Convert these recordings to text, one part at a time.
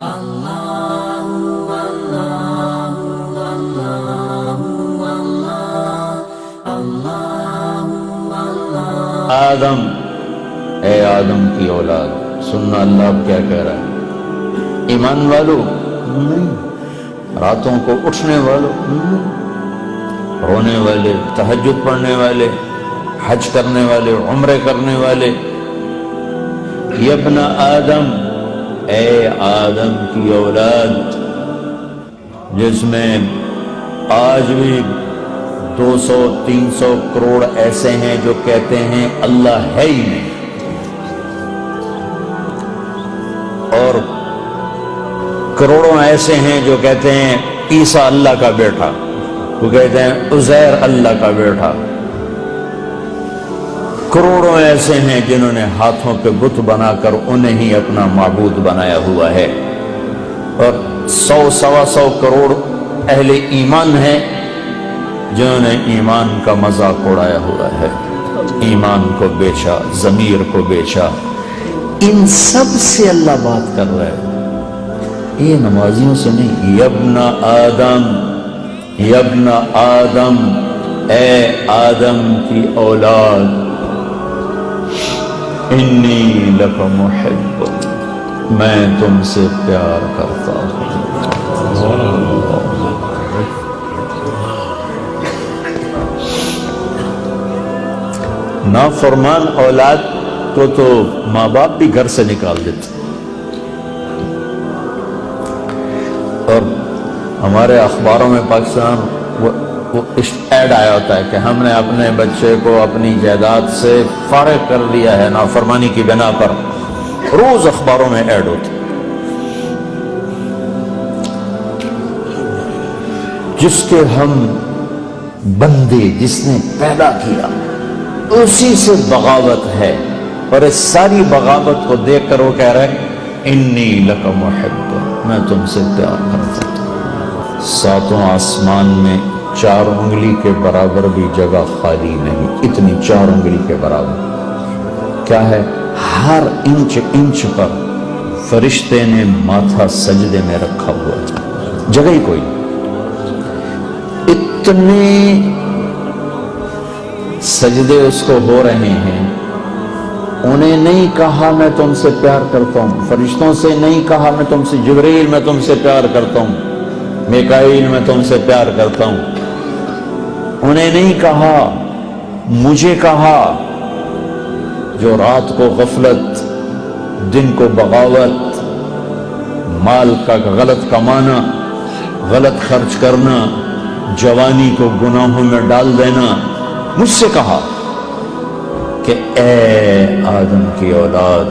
آدم، اے آدم کی اولاد، سننا اللہ اب کیا کہہ رہا ہے؟ ایمان والوں نہیں، راتوں کو اٹھنے والوں، رونے والے، تہجد پڑھنے والے، حج کرنے والے، عمرے کرنے والے، یا ابن آدم، اے آدم کی اولاد، جس میں آج بھی 200-300 کروڑ ایسے ہیں جو کہتے ہیں اللہ ہے ہی نہیں، اور کروڑوں ایسے ہیں جو کہتے ہیں عیسیٰ اللہ کا بیٹا، وہ کہتے ہیں عزیر اللہ کا بیٹا، کروڑوں ایسے ہیں جنہوں نے ہاتھوں پہ بت بنا کر انہیں ہی اپنا معبود بنایا ہوا ہے، اور 100-125 کروڑ اہل ایمان ہیں جنہوں نے ایمان کا مذاق اڑایا ہوا ہے، ایمان کو بیچا، ضمیر کو بیچا۔ ان سب سے اللہ بات کر رہا ہے، یہ نمازیوں سے نہیں۔ یا ابن آدم، یا ابن آدم، اے آدم کی اولاد، انی لک محب، میں تم سے پیار کرتا ہوں۔ نافرمان اولاد کو تو ماں باپ بھی گھر سے نکال دیتے، اور ہمارے اخباروں میں پاکستان وہ ایڈ آیا ہوتا ہے کہ ہم نے اپنے بچے کو اپنی جائیداد سے فارغ کر دیا ہے نافرمانی کی بنا پر، روز اخباروں میں ایڈ ہوتی۔ جس کے ہم بندے، جس نے پیدا کیا، اسی سے بغاوت ہے، اور اس ساری بغاوت کو دیکھ کر وہ کہہ رہا ہے انی لک محب، میں تم سے پیار کرتا ہوں۔ 7 آسمان میں 4 انگلی کے برابر بھی جگہ خالی نہیں، اتنی 4 انگلی کے برابر کیا ہے؟ ہر انچ پر فرشتے نے ماتھا سجدے میں رکھا ہوا ہے، جگہ ہی کوئی۔ اتنے سجدے اس کو ہو رہے ہیں، انہیں نہیں کہا میں تم سے پیار کرتا ہوں، فرشتوں سے نہیں کہا میں تم سے، جبریل میں تم سے پیار کرتا ہوں، میکائیل میں تم سے پیار کرتا ہوں، انہیں نہیں کہا، مجھے کہا، جو رات کو غفلت، دن کو بغاوت، مال کا غلط کمانا، غلط خرچ کرنا، جوانی کو گناہوں میں ڈال دینا، مجھ سے کہا کہ اے آدم کی اولاد،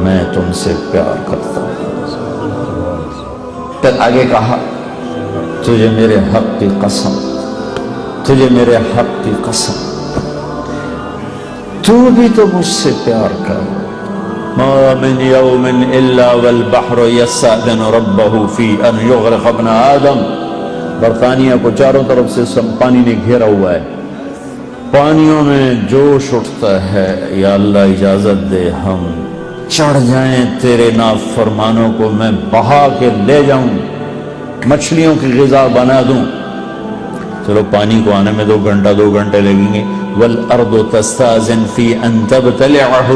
میں تم سے پیار کرتا ہوں۔ پھر آگے کہا تجھے میرے حق کی قسم، تجھے میرے حق کی قسم، تو بھی تو مجھ سے پیار کر۔ ما من یوم الا والبحر یستأذن ربہ فی ان یغرق ابن آدم۔ برطانیہ کو چاروں طرف سے پانی نے گھیرا ہوا ہے، پانیوں میں جوش اٹھتا ہے، یا اللہ اجازت دے ہم چڑھ جائیں تیرے نافرمانوں کو میں بہا کے لے جاؤں، مچھلیوں کی غذا بنا دوں۔ چلو پانی کو آنے میں 2 گھنٹے لگیں گے۔ والارض تستاذن فی ان تبتلعہ،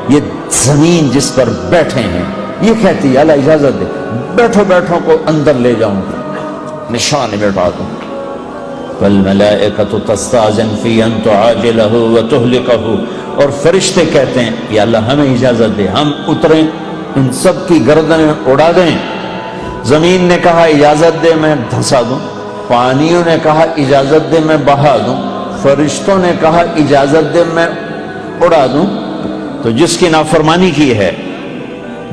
یہ زمین جس پر بیٹھے ہیں یہ کہتی ہے اللہ اجازت دے بیٹھوں کو اندر لے جاؤں، نشان مٹا دوں۔ والملائکۃ تستاذن فی ان تعاجلہ وتہلکہ، اور فرشتے کہتے ہیں یا اللہ ہمیں اجازت دے ہم اتریں، ان سب کی گردنیں اڑا دیں۔ زمین نے کہا اجازت دے میں دھنسا دوں، پانیوں نے کہا اجازت دے میں بہا دوں، فرشتوں نے کہا اجازت دے میں اڑا دوں۔ تو جس کی نافرمانی کی ہے،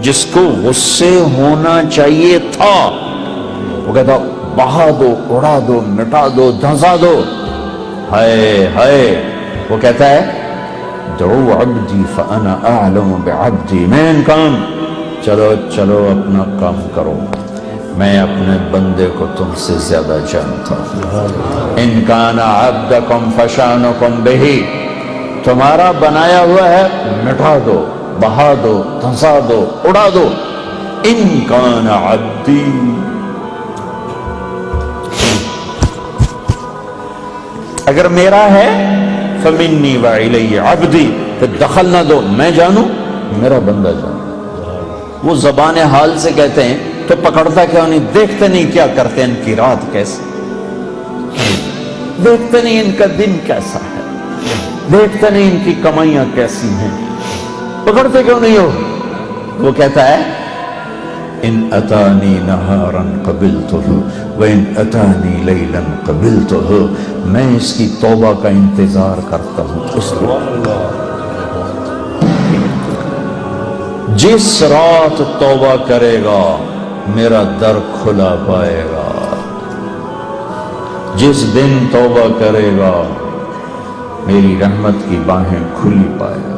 جس کو غصے ہونا چاہیے تھا، وہ کہتا بہا دو، اڑا دو، مٹا دو، دھنسا دو، ہائے ہائے۔ وہ کہتا ہے دعو عبدی فانا اعلم بعبدی، مین کام، چلو اپنا کام کرو، میں اپنے بندے کو تم سے زیادہ جانتا ہوں۔ ان کان عبدکم فشانکم بہ، تمہارا بنایا ہوا ہے مٹا دو، بہا دو، دھنسا دو، اڑا دو، ان کان عبدی، اگر میرا ہے فمنی وإلی عبدی، پھر دخل نہ دو، میں جانوں میرا بندہ جانو۔ وہ زبان حال سے کہتے ہیں تو پکڑتا کیوں نہیں؟ دیکھتے نہیں کیا کرتے ان کی رات کیسی، دیکھتے نہیں ان کا دن کیسا ہے، دیکھتے نہیں ان کی کمائیاں کیسی ہیں، پکڑتے کیوں نہیں ہو؟ وہ کہتا ہے ان اتانی نہارا قبلتہ وان اتانی لیلا قبلتہ، میں اس کی توبہ کا انتظار کرتا ہوں، اس جس رات توبہ کرے گا میرا در کھلا پائے گا، جس دن توبہ کرے گا میری رحمت کی باہیں کھلی پائے گا۔